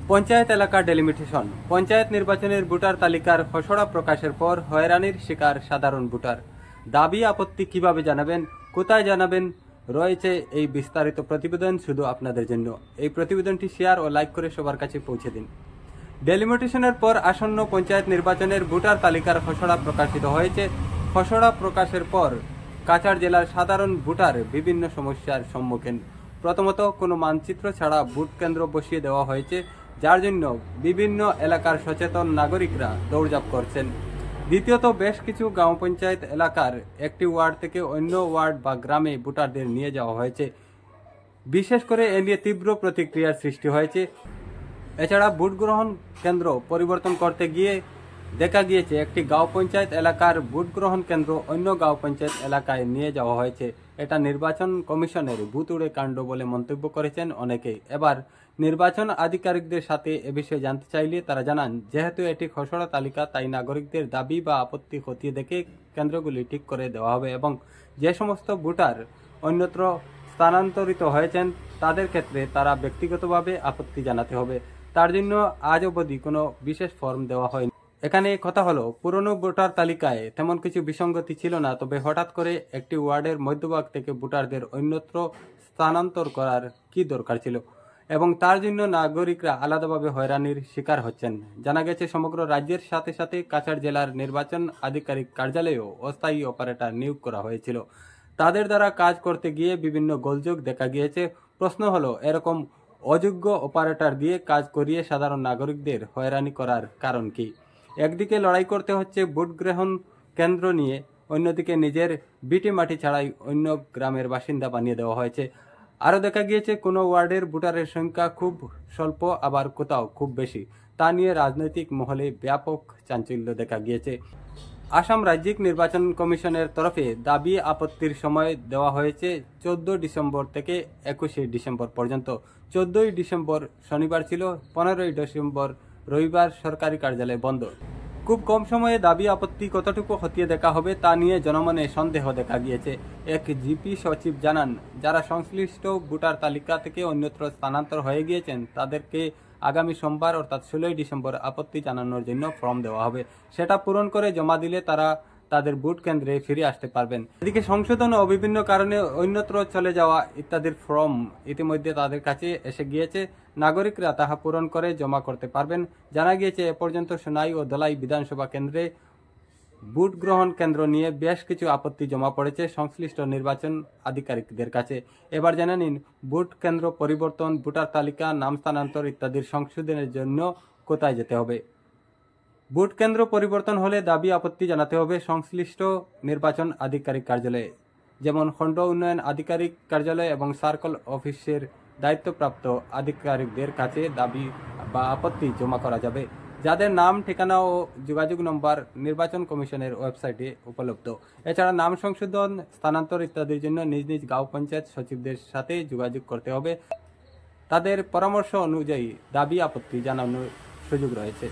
পঞ্চায়েত এলাকা ডেলিমিটেশন। পঞ্চায়েত নির্বাচনের ভোটার তালিকার খসড়া প্রকাশের পর হয়রানির শিকার সাধারণ ভোটার। দাবি আপত্তি কিভাবে জানাবেন, কোথায় জানাবেন, রয়েছে এই বিস্তারিত প্রতিবেদন শুধু আপনাদের জন্য। এই প্রতিবেদনটি শেয়ার ও লাইক করে সবার কাছে পৌঁছে দিন। ডেলিমিটেশনের পর আসন্ন পঞ্চায়েত নির্বাচনের ভোটার তালিকার খসড়া প্রকাশিত হয়েছে। খসড়া প্রকাশের পর কাছাড় জেলার সাধারণ ভোটার বিভিন্ন সমস্যার সম্মুখীন। প্রথমত, কোনো মানচিত্র ছাড়া ভোট কেন্দ্র বসিয়ে দেওয়া হয়েছে, যার জন্য বিভিন্ন এলাকার সচেতন নাগরিকরা দৌড়ঝাঁপ করছেন। দ্বিতীয়ত, বেশ কিছু গ্রাম পঞ্চায়েত এলাকার একটি ওয়ার্ড থেকে অন্য ওয়ার্ড বা গ্রামে ভোটারদের নিয়ে যাওয়া হয়েছে। বিশেষ করে এ নিয়ে তীব্র প্রতিক্রিয়ার সৃষ্টি হয়েছে। এছাড়া ভোট গ্রহণ কেন্দ্র পরিবর্তন করতে গিয়ে দেখা গিয়েছে একটি গাঁও পঞ্চায়েত এলাকার ভোট গ্রহণ কেন্দ্র অন্য গাঁও পঞ্চায়েত এলাকায় নিয়ে যাওয়া হয়েছে। এটা নির্বাচন কমিশনের ভূতুড়ে কাণ্ড বলে মন্তব্য করেছেন অনেকেই। এবার নির্বাচন আধিকারিকদের সাথে এ বিষয়ে জানতে চাইলে তারা জানান, যেহেতু এটি খসড়া তালিকা, তাই নাগরিকদের দাবি বা আপত্তি খতিয়ে দেখে কেন্দ্রগুলি ঠিক করে দেওয়া হবে এবং যে সমস্ত ভোটার অন্যত্র স্থানান্তরিত হয়েছেন তাদের ক্ষেত্রে তারা ব্যক্তিগতভাবে আপত্তি জানাতে হবে। তার জন্য আজ অবধি কোনো বিশেষ ফর্ম দেওয়া হয়নি। এখানে কথা হলো, পুরনো ভোটার তালিকায় তেমন কিছু বিসঙ্গতি ছিল না, তবে হঠাৎ করে একটি ওয়ার্ডের মধ্যভাগ থেকে ভোটারদের অন্যত্র স্থানান্তর করার কি দরকার ছিল এবং তার জন্য নাগরিকরা আলাদাভাবে হয়রানির শিকার হচ্ছেন। জানা গেছে, সমগ্র রাজ্যের সাথে সাথে কাছাড় জেলার নির্বাচন আধিকারিক কার্যালয়েও অস্থায়ী অপারেটর নিয়োগ করা হয়েছিল। তাদের দ্বারা কাজ করতে গিয়ে বিভিন্ন গোলযোগ দেখা গিয়েছে। প্রশ্ন হলো, এরকম অযোগ্য অপারেটর দিয়ে কাজ করিয়ে সাধারণ নাগরিকদের হয়রানি করার কারণ কি? একদিকে লড়াই করতে হচ্ছে ভোট গ্রহণ কেন্দ্র নিয়ে, অন্যদিকে নিজের বিটি মাটি ছাড়াই অন্য গ্রামের বাসিন্দা বানিয়ে দেওয়া হয়েছে। আরও দেখা গিয়েছে কোনো ওয়ার্ডের ভোটারের সংখ্যা খুব স্বল্প, আবার কোথাও খুব বেশি। তা নিয়ে রাজনৈতিক মহলে ব্যাপক চাঞ্চল্য দেখা গিয়েছে। আসাম রাজ্যিক নির্বাচন কমিশনের তরফে দাবি আপত্তির সময় দেওয়া হয়েছে 14 ডিসেম্বর থেকে 21 ডিসেম্বর পর্যন্ত। 14 ডিসেম্বর শনিবার ছিল, 15 ডিসেম্বর রবিবার সরকারি কার্যালয় বন্ধ। খুব কম সময়ে দাবি আপত্তি কতটুকু খতিয়ে দেখা হবে তা নিয়ে জনমনে সন্দেহ দেখা গিয়েছে। এক জিপি সচিব জানান, যারা সংশ্লিষ্ট ভোটার তালিকা থেকে অন্যত্র স্থানান্তর হয়ে গিয়েছেন তাদেরকে আগামী সোমবার অর্থাৎ 16 ডিসেম্বর আপত্তি জানানোর জন্য ফর্ম দেওয়া হবে। সেটা পূরণ করে জমা দিলে তারা তাদের ভোট কেন্দ্রে ফিরে আসতে পারবেন। এদিকে সংশোধন ও বিভিন্ন কারণে অন্যত্র চলে যাওয়া ইত্যাদির ফর্ম ইতিমধ্যে তাদের কাছে এসে গিয়েছে। নাগরিকরা তাহা পূরণ করে জমা করতে পারবেন। জানা গিয়েছে, এ পর্যন্ত সোনাই ও ধলাই বিধানসভা কেন্দ্রে ভোট গ্রহণ কেন্দ্র নিয়ে বেশ কিছু আপত্তি জমা পড়েছে সংশ্লিষ্ট নির্বাচন আধিকারিকদের কাছে। এবার জেনে নিন, ভোট কেন্দ্র পরিবর্তন, ভোটার তালিকা, নাম স্থানান্তর ইত্যাদির সংশোধনের জন্য কোথায় যেতে হবে। ভোট কেন্দ্র পরিবর্তন হলে দাবি আপত্তি জানাতে হবে সংশ্লিষ্ট নির্বাচন আধিকারিক কার্যালয়ে, যেমন খণ্ড উন্নয়ন আধিকারিক কার্যালয় এবং সার্কেল অফিসের দায়িত্বপ্রাপ্ত আধিকারিকদের কাছে দাবি বা আপত্তি জমা করা যাবে, যাদের নাম, ঠিকানা ও যোগাযোগ নম্বর নির্বাচন কমিশনের ওয়েবসাইটে উপলব্ধ। এছাড়া নাম সংশোধন, স্থানান্তর ইত্যাদির জন্য নিজ নিজ গাঁও পঞ্চায়েত সচিবদের সাথে যোগাযোগ করতে হবে। তাদের পরামর্শ অনুযায়ী দাবি আপত্তি জানানোর সুযোগ রয়েছে।